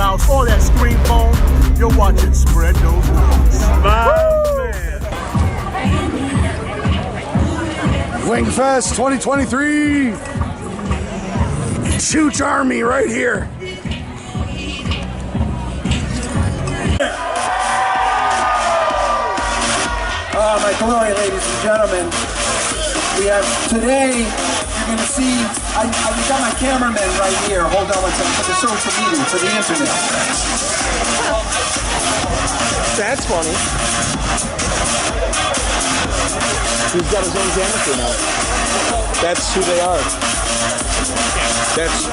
Mouse, all that screen phone. You're watching Spread Those Wings. Wingfest 2023. Huge army right here. My glory, ladies and gentlemen. We have today, you're going to see, I got my cameraman right here. Hold on one second, for the social media, for the internet. That's funny. He's got his own camera crew now. That's who they are. That's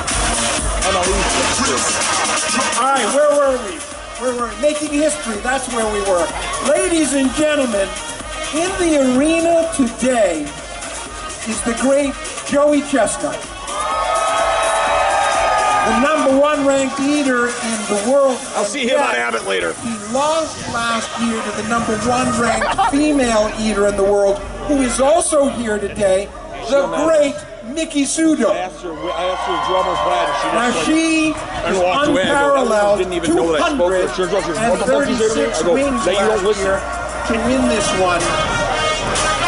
All right, where were we? Making history, that's where we were. Ladies and gentlemen, in the arena today is the great Joey Chestnut, the #1 ranked eater in the world. I'll see him on Abbott later. He lost last year to the #1 ranked female eater in the world, who is also here today, the great Miki Sudo. I asked her drummer's bad, and she is unparalleled, 236 wins last year to win this one.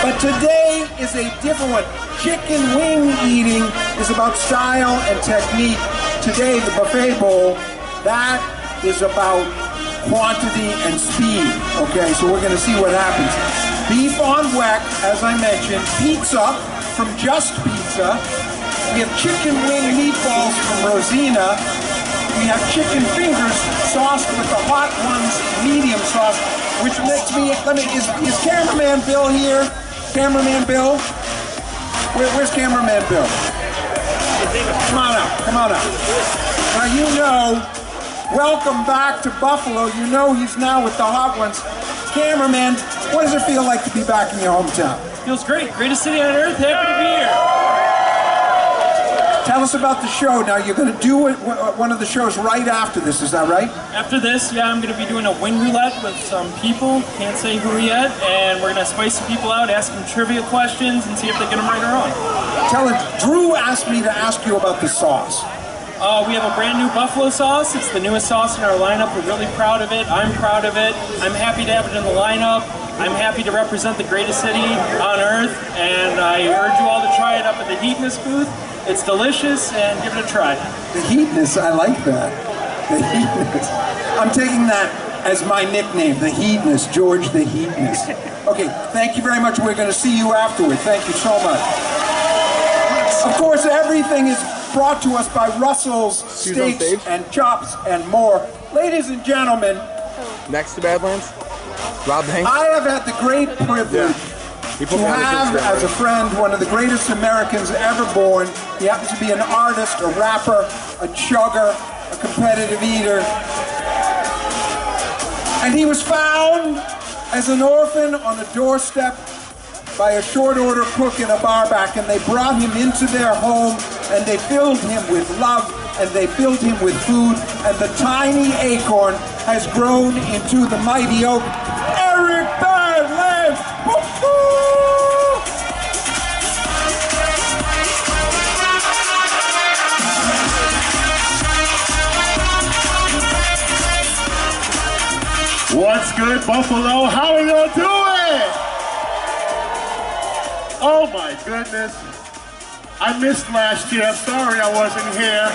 But today is a different one. Chicken wing eating is about style and technique. Today, the buffet bowl, that is about quantity and speed. Okay, so we're going to see what happens. Beef on weck, as I mentioned. Pizza from Just Pizza. We have chicken wing meatballs from Rosina. We have chicken fingers sauced with the Hot Ones medium sauce, which makes me, is cameraman Bill here? Cameraman Bill? Where's cameraman Bill? Come on out, come on out. Now you know, welcome back to Buffalo. You know he's now with the Hot Ones. Cameraman, what does it feel like to be back in your hometown? Feels great. Greatest city on earth. Happy to be here. Tell us about the show. Now, you're going to do one of the shows right after this, is that right? After this, yeah, I'm going to be doing a wing roulette with some people, can't say who yet, and we're going to spice some people out, ask them trivia questions, and see if they get them right or wrong. Tell us, Drew asked me to ask you about the sauce. We have a brand new buffalo sauce. It's the newest sauce in our lineup. We're really proud of it. I'm proud of it. I'm happy to have it in the lineup. I'm happy to represent the greatest city on earth, and I urge you all to try it up at the Heatness booth. It's delicious, and give it a try. The Heatness, I like that. The Heatness. I'm taking that as my nickname, the Heatness, George the Heatness. Okay, thank you very much. We're going to see you afterward. Thank you so much. Of course, everything is brought to us by Russell's Steaks and Chops and more. Ladies and gentlemen, next to Badlands, Rob Hanks. I have had the great privilege to have as a friend one of the greatest Americans ever born. He happens to be an artist, a rapper, a chugger, a competitive eater. And he was found as an orphan on a doorstep by a short order cook in a bar back, and they brought him into their home, and they filled him with love, and they filled him with food, and the tiny acorn has grown into the mighty oak. Eric Badlands! What's good, Buffalo? How are y'all doing? Oh my goodness. I missed last year. Sorry I wasn't here.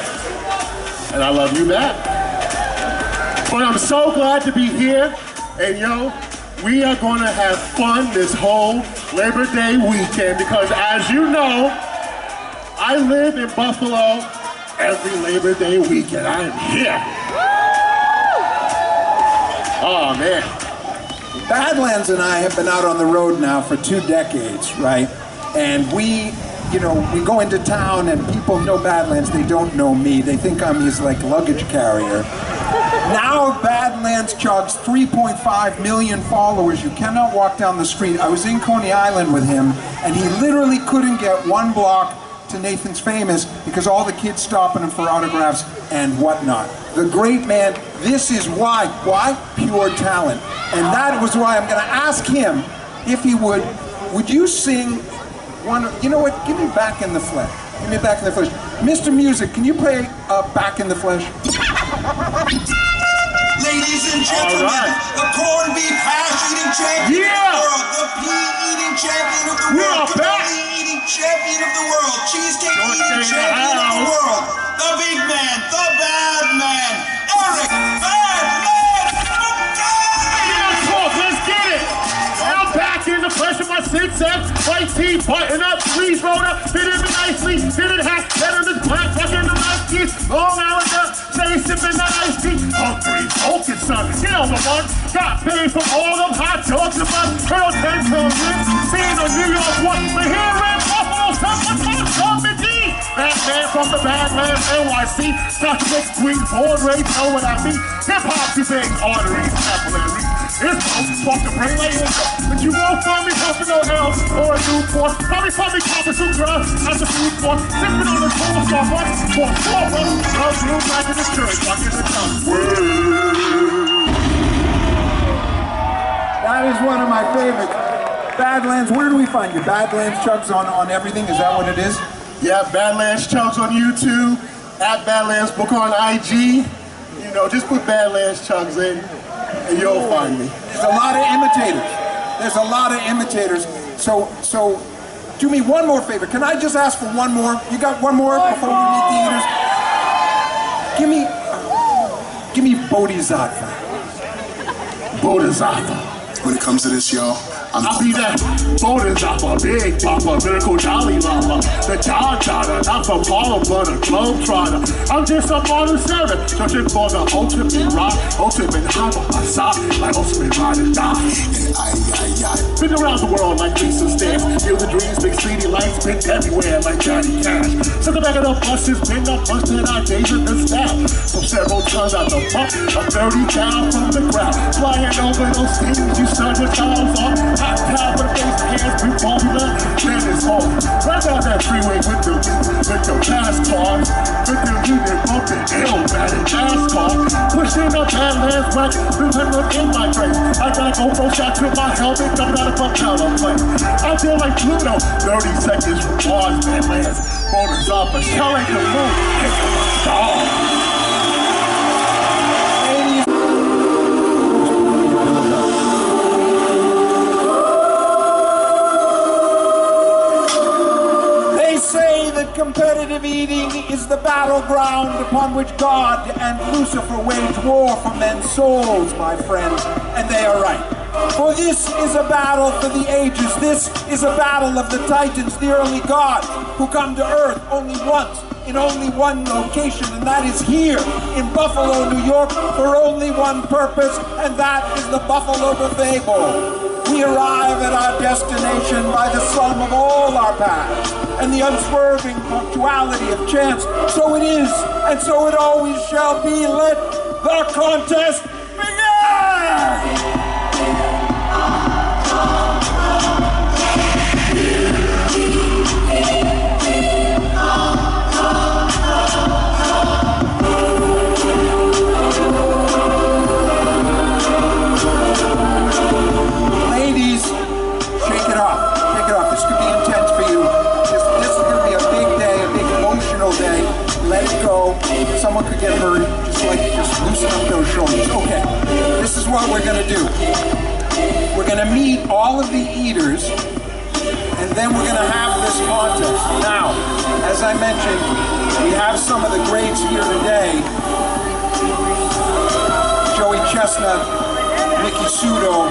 And I love you back. But I'm so glad to be here. And yo, we are going to have fun this whole Labor Day weekend because as you know, I live in Buffalo every Labor Day weekend. I am here. Oh man. Badlands and I have been out on the road now for 2 decades, right? And we go into town and people know Badlands, they don't know me. They think I'm his luggage carrier. Now Badlands chugs 3.5 million followers. You cannot walk down the street. I was in Coney Island with him and he literally couldn't get 1 block to Nathan's Famous because all the kids stopping him for autographs and whatnot. The great man, this is why. Why? Pure talent. And that was why I'm going to ask him if he would you sing one, you know what, give me Back in the Flesh. Give me Back in the Flesh. Mr. Music, can you play Back in the Flesh? Ladies and gentlemen, the corned beef hash eating champion of the world, the pea eating champion of the world, the pea eating champion of the world, cheesecake eating champion of the world, the big man, the bad man, Eric Badman Let's get it! I'm back in the flesh of my 6'7", white tee, button up, sleeves rolled up, fit in nicely, fitted hat, better than black, fucking the nice keys, long hours up, steady sipping that iced tea, hungry, focused, son, you know the one, got paid for all them hot dogs and my Colonel 10 pilgrims, seeing on New York one, but here in Buffalo, someone's coming deep. Batman from the Badlands, NYC, stuck with green board race, know what I mean? Hip-hop, you big arteries, capillaries. It's talk to brain like this, but you won't find me puffing no L or a Newport. Probably find me copping some drugs at the food court, sipping on the cold Starbucks for 4 months. Love you back in the church, walking the town. That is one of my favorites. Badlands, where do we find you? Badlands Chugs on everything, is that what it is? Yeah, Badlands Chugs on YouTube, at Badlands Book on IG. You know, just put Badlands Chugs in and you'll find me. There's a lot of imitators. There's a lot of imitators. So do me one more favor. Can I just ask for one more? You got one more before we meet the eaters? Give me Bodhisattva. Bodhisattva. When it comes to this, y'all, I'll be that Bodhisattva, Big Papa, Miracle Jolly Lava, the John Jotter, not from Harlem, but a Globetrotter. I'm just a modern servant, searching for the ultimate rock, ultimate hot on my side, like ultimate ride and die. Been around the world like Lisa Stamps, feel the dreams, big city lights, been everywhere like Johnny Cash. So the back of the bus has been a bus that I days in the staff. From several tons out the pump, I'm 30 down from the ground, flying over those things you start your child on. Hot top with face hands, we formula, then it's on. Right down that freeway with your fast cars, with your unit bumping, Illmatic NASCAR. Pushing up Badlands whack, 300 in my face. I got a GoPro shot to my helmet, jumping out of a power plane. I feel like Pluto, 30 seconds from Mars, Badlands. Bonus off a shell like the moon, hit the star. Competitive eating is the battleground upon which God and Lucifer wage war for men's souls, my friends, and they are right. For this is a battle for the ages. This is a battle of the Titans, the early gods, who come to Earth only once, in only one location, and that is here in Buffalo, New York, for only one purpose, and that is the Buffalo Buffet Bowl. We arrive at our destination by the sum of all our paths and the unswerving punctuality of chance. So it is, and so it always shall be. Let the contest begin! Someone could get hurt, just loosen up those shoulders. Okay, this is what we're gonna do. We're gonna meet all of the eaters, and then we're gonna have this contest. Now, as I mentioned, we have some of the greats here today. Joey Chestnut, Nicky Sudo,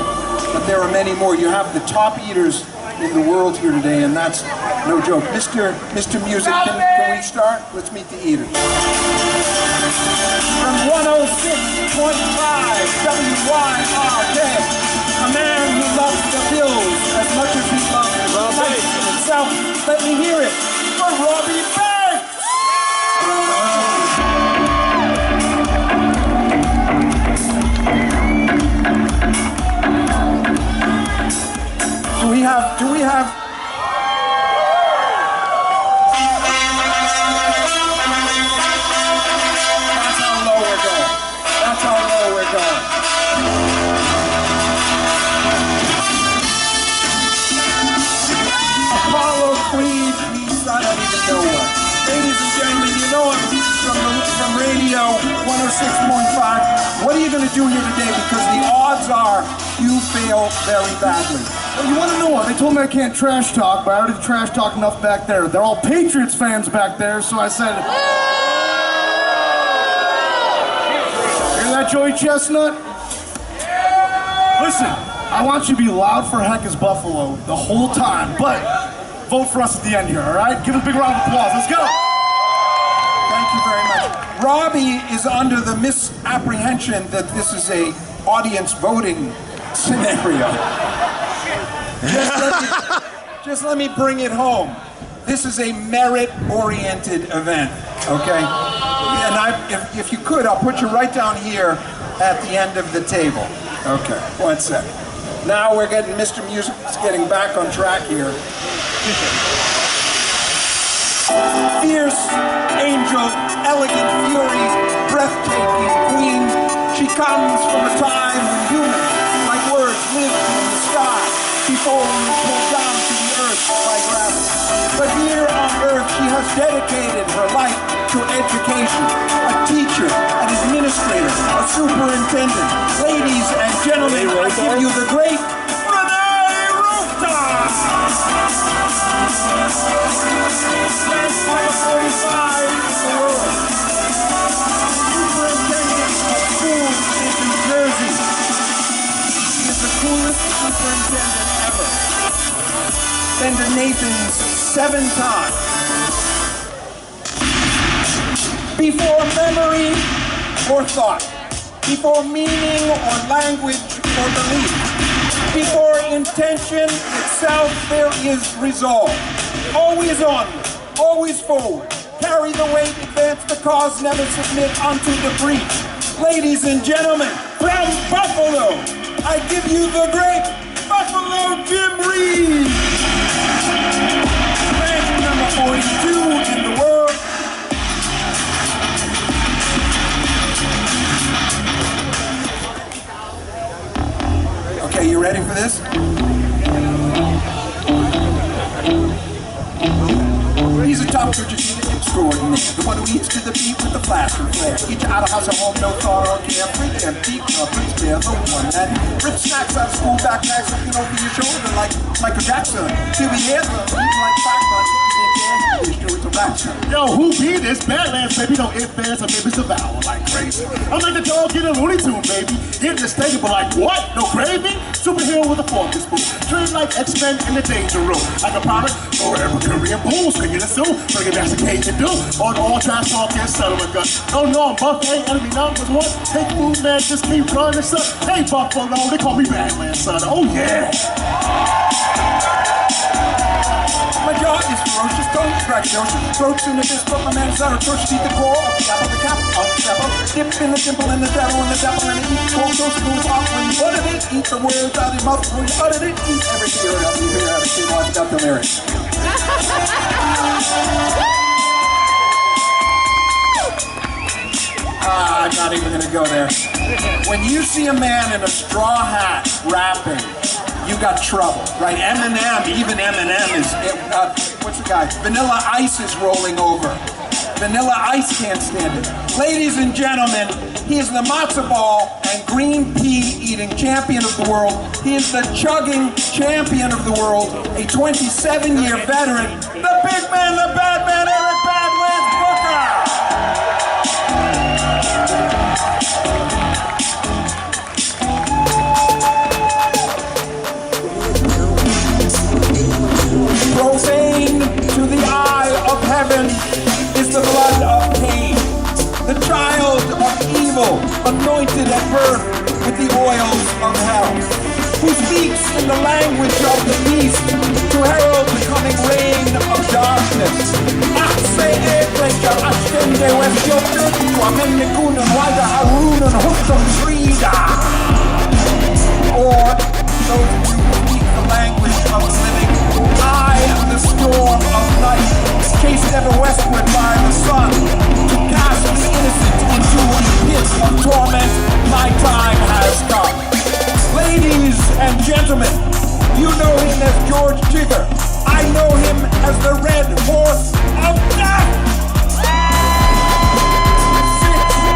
but there are many more. You have the top eaters in the world here today, and that's no joke. Mr. Music, can we start? Let's meet the eaters. From 106.5 WYRK, a man who loves the Bills as much as he loves the Knights in itself. Let me hear it for Robbie Banks! Do we have That's how low we're going. That's how low we're going. Apollo Creed meets I don't even know what. Ladies and gentlemen, you know him from radio Radio 106.5. What are you going to do here today? Because the odds are you fail very badly. Well, you want to know what? They told me I can't trash talk, but I already trash talked enough back there. They're all Patriots fans back there, so I said... Hear that, Joey Chestnut? Listen, I want you to be loud for heck as Buffalo the whole time, but vote for us at the end here, all right? Give us a big round of applause. Let's go! Thank you very much. Robbie is under the misapprehension that this is a audience voting scenario. Just let me bring it home. This is a merit-oriented event, okay? And if you could, I'll put you right down here at the end of the table. Okay, one sec. Now we're getting, Mr. Music's getting back on track here. Fierce angel, elegant fury, breathtaking queen. She comes from a time when humans, like words, lived in the sky before we were pulled down to the earth by gravity. But here on earth, she has dedicated her life to education. A teacher, an administrator, a superintendent. Ladies and gentlemen, I give you the great Renee Rooftop! Best Fighter 45 in the world. Superintendent of schools in New Jersey. She is the coolest superintendent ever. Senator Nathan's 7 times. Before memory or thought, before meaning or language or belief, before intention itself there is resolve. Always onward, always forward, carry the weight, advance the cause, never submit unto defeat. Ladies and gentlemen, from Buffalo, I give you the great Buffalo Jim Reed. Rank number 42 in the world. Okay, you ready for this? He's a top strategic extraordinaire, the one who eats to the beat with the flash and flare. Each out of house at home, no thought or care, free and deep, Prince Bear, the one that rips snacks out of school backpacks, looking over your shoulder like Michael Jackson. He'll be here, eating like popcorn, yo, who be this? Badlands, baby, don't hit fans or babies devour like crazy. I'm like the dog in a Looney Tune, baby. Getting the stadium, but like, what? No gravy? Superhero with a fork and spoon. Trained like X-Men in the danger room. Like a pirate, or ever Korean bulls. Bring it a zoo, bring it back to Cajun do. On all trash talk and settlement gun. Oh no, I'm Buffalo, enemy numbers one. Take food, man, just keep running, son. Hey, Buffalo, they call me Badlands, son. Oh yeah. My jaw is ferocious, don't braggadocious. Throats in the fist, but my man is not atrocious. Eat the core of the apple, the cap of the apple. Dip in the dimple and the devil and the devil and eat cold toast goes off when you buttered it. Eat the words out of your mouth when you uttered it. Eat every spirit of you hear out of the kid got the lyrics. I'm not even gonna go there. When you see a man in a straw hat rapping, you got trouble, right? Eminem, even Eminem is, what's the guy? Vanilla Ice is rolling over. Vanilla Ice can't stand it. Ladies and gentlemen, he is the matzo ball and green pea eating champion of the world. He is the chugging champion of the world, a 27-year veteran, the big man, the bad man, Eric Badlands Booker. Profane to the eye of heaven is the blood of Cain, the child of evil, anointed at birth with the oils of hell, who speaks in the language of the beast to herald the coming reign of darkness. Or those who speak the language of the living. I am the storm of night, chased ever westward by the sun, to cast the innocent into a pit of torment. My time has come. Ladies and gentlemen, you know him as George Jigger. I know him as the Red Horse of Death. 6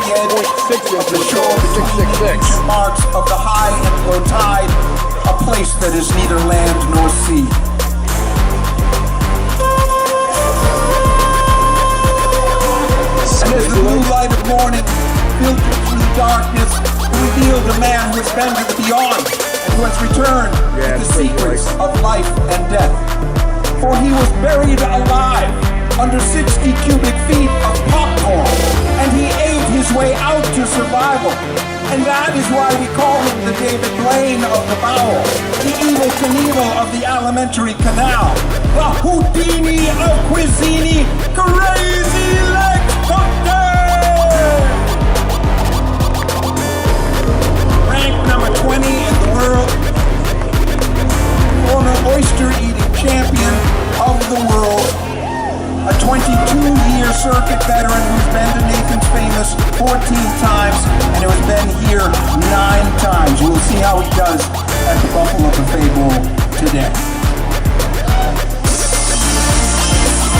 the edge of the shore between 666. marks of the high and low tide, a place that is neither land nor sea. And as the blue light of morning filtered through the darkness, revealed a man who has been to the beyond and who has returned with the secrets of life and death. For he was buried alive under 60 cubic feet of popcorn, and he ate his way out to survival. And that is why we call him the David Blaine of the bowel, the Evel Knievel of the alimentary canal, the Houdini of cuisine, Crazy Legs Cookie! Ranked number 20 in the world, former oyster-eating champion of the world, a 22-year circuit veteran who's been to Nathan's Famous 14 times and who has been here 9 times. You will see how he does at the Buffalo Buffet Bowl today.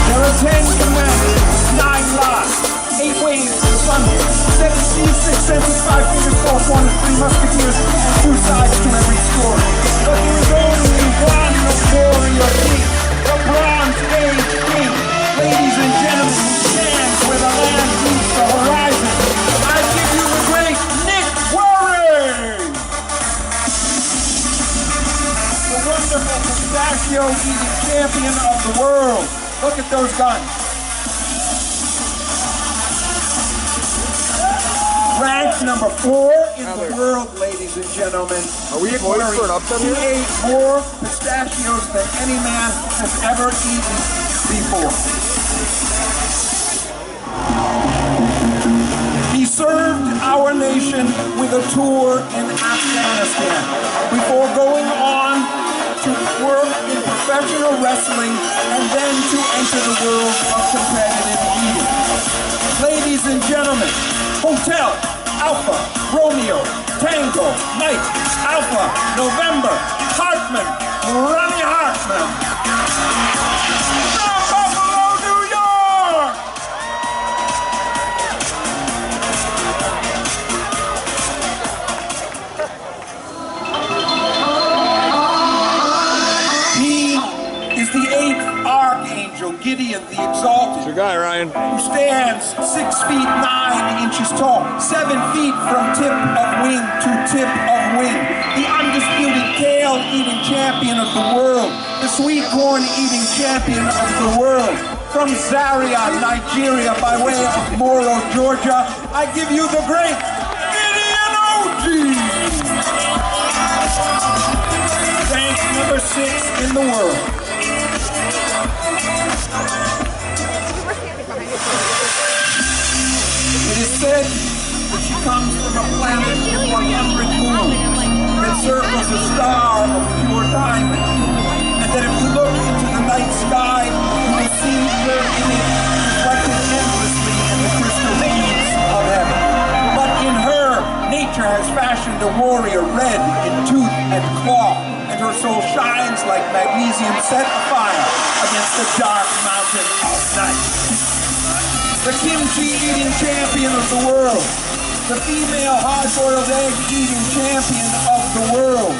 There are 10 commandments, 9 laws, 8 ways to the sun, 7 seas, 6 senses, 5 fingers, 4 corners, 3 musketeers, and 2 sides to every story. But there is only one warrior king, the Bronze Age king. Ladies and gentlemen, who stands where the land meets the horizon, I give you the great Nick Warren! The wonderful pistachio-eating champion of the world. Look at those guns. Ranked number 4 in the world, ladies and gentlemen. Are we poised for an upset here? He ate more pistachios than any man has ever eaten before. He served our nation with a tour in Afghanistan before going on to work in professional wrestling and then to enter the world of competitive eating. Ladies and gentlemen, Hotel Alpha Romeo Tango Mike Alpha November Hartman, Ronnie Hartman. Gideon the Exalted, It's your guy, Ryan, who stands 6 feet 9 inches tall, 7 feet from tip of wing to tip of wing, the undisputed kale-eating champion of the world, the sweet corn-eating champion of the world, from Zaria, Nigeria, by way of Moro, Georgia, I give you the great Gideon Oji! Ranked number 6 in the world. It is said that she comes from a planet with 100 moons that circles a star of pure diamond, and that if you look into the night sky, you will see her image reflected endlessly in the crystal beams of heaven. But in her, nature has fashioned a warrior red in tooth and claw, and her soul shines like magnesium set afire against the dark mountain of night. The kimchi-eating champion of the world, the female hard-boiled egg-eating champion of the world,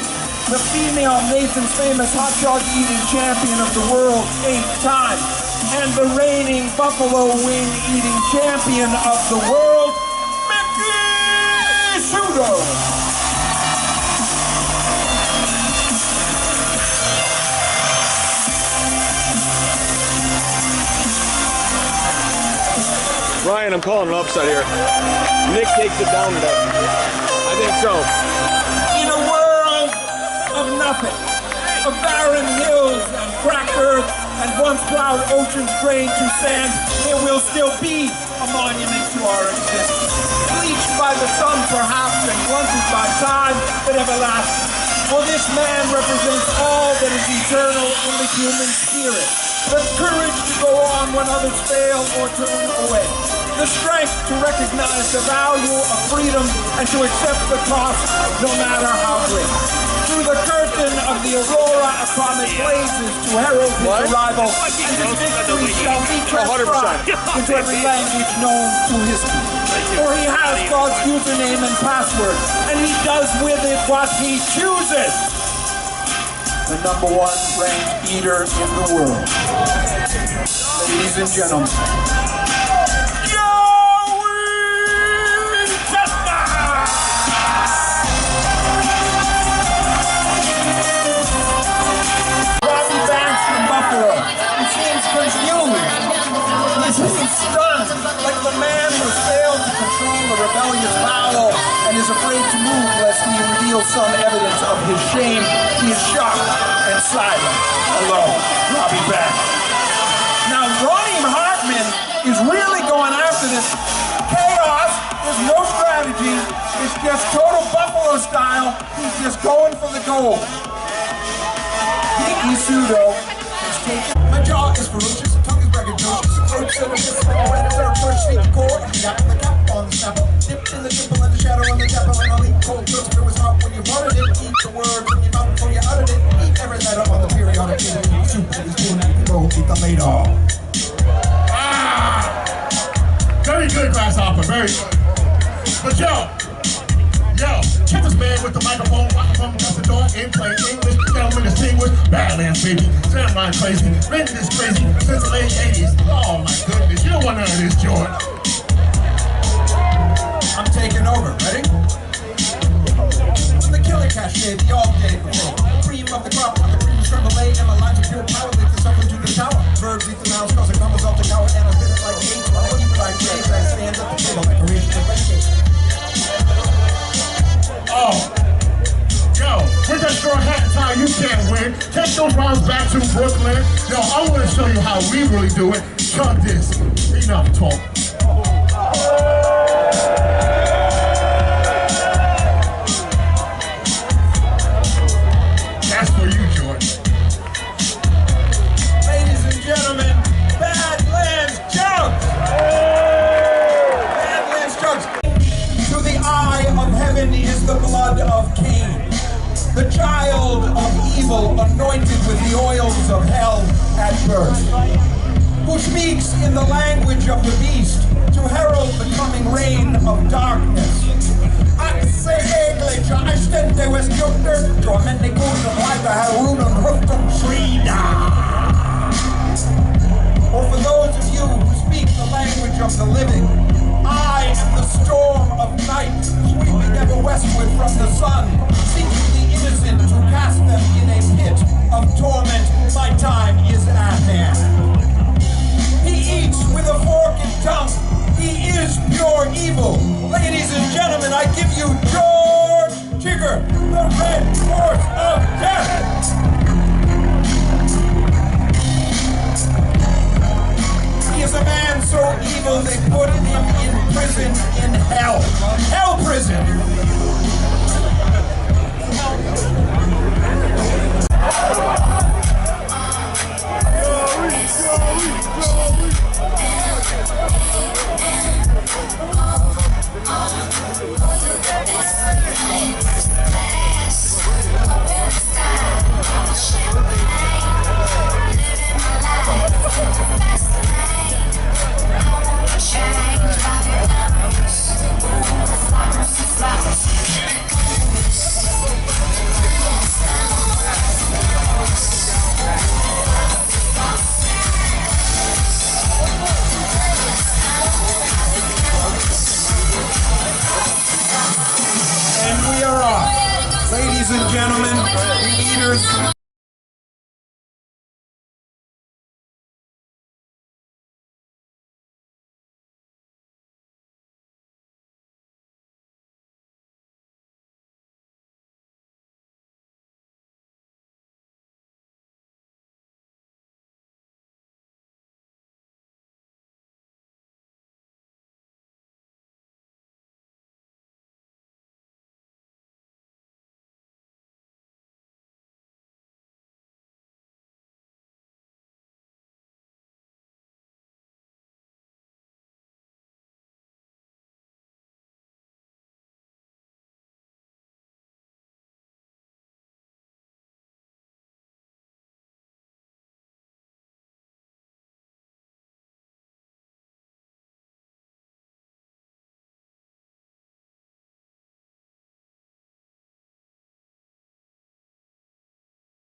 the female Nathan's Famous hot dog-eating champion of the world 8 times, and the reigning buffalo wing-eating champion of the world, Miki Sudo. Ryan, I'm calling an upset here. Nick takes it down today. I think so. In a world of nothing, of barren hills and cracked earth, and once proud oceans drained to sand, there will still be a monument to our existence. Bleached by the sun perhaps, and blunted by time, but everlasting. For this man represents all that is eternal in the human spirit. The courage to go on when others fail or turn away. The strength to recognize the value of freedom and to accept the cost no matter how great. through the curtain of the aurora atomic blazes to herald his arrival, and his victory shall be transcribed into every language known to history. For he has God's username and password, and he does with it what he chooses. The #1 ranked eater in the world. Ladies and gentlemen, stunned, like the man who has failed to control a rebellious bowel and is afraid to move lest he reveal some evidence of his shame. He is shocked and silent. Hello, Robbie Beck. Now, Ronnie Hartman is really going after this. Chaos, there's no strategy. It's just total Buffalo style. He's just going for the goal. Pinky Pseudo is taking... My jaw is ferocious, tongue is braggadocious. Approach so it's right as our first feet core. Got the cap on the snapper, dipped in the dimple and the shadow on the dapper. And I'll eat cold cooks if it was hot when you wanted it. Eat the word from your mouth before you uttered it. Eat every letter on the periodic table. Soup to the spoon and go eat the later. Very good, Grasshopper, very good. But yo, check this man with the microphone, from Gussador, in plain English, gentlemen distinguished, Badlands baby, Samurai crazy, written this crazy, since the late 80s. Oh my goodness, you don't want none of this, George. I'm taking over, ready? The killer cachet, the all-day buffet. Cream of the crop, like the cream of scrambled egg, and the lines of pure power leak the sucker to the tower. Birds eat the mouse, cause it crumbles off the tower, and I spit it like hate. I eat like days, I stand at the table like a raging pancake. Oh, yo, with that straw hat and tie, you can't win. Take those rounds back to Brooklyn. Yo, I want to show you how we really do it. Chug this. Enough talk. That's for you, George. Ladies and gentlemen, Badlands Jugs! Badlands Jugs! To the eye of heaven is the blood of Cain, the child of evil anointed with the oils of hell at birth, who speaks in the language of the beast to herald the coming reign of darkness. Or for those of you who speak the language of the living, I am the storm of night, sweeping ever westward from the sun, seeking the innocent to cast them in a pit of torment. My time is at hand. He eats with a fork and tongue. He is pure evil. Ladies and gentlemen, I give you George Tigger, the Red Horse of Death. He is a man so evil they put him in prison in hell. Hell prison. Ladies and gentlemen, the eaters.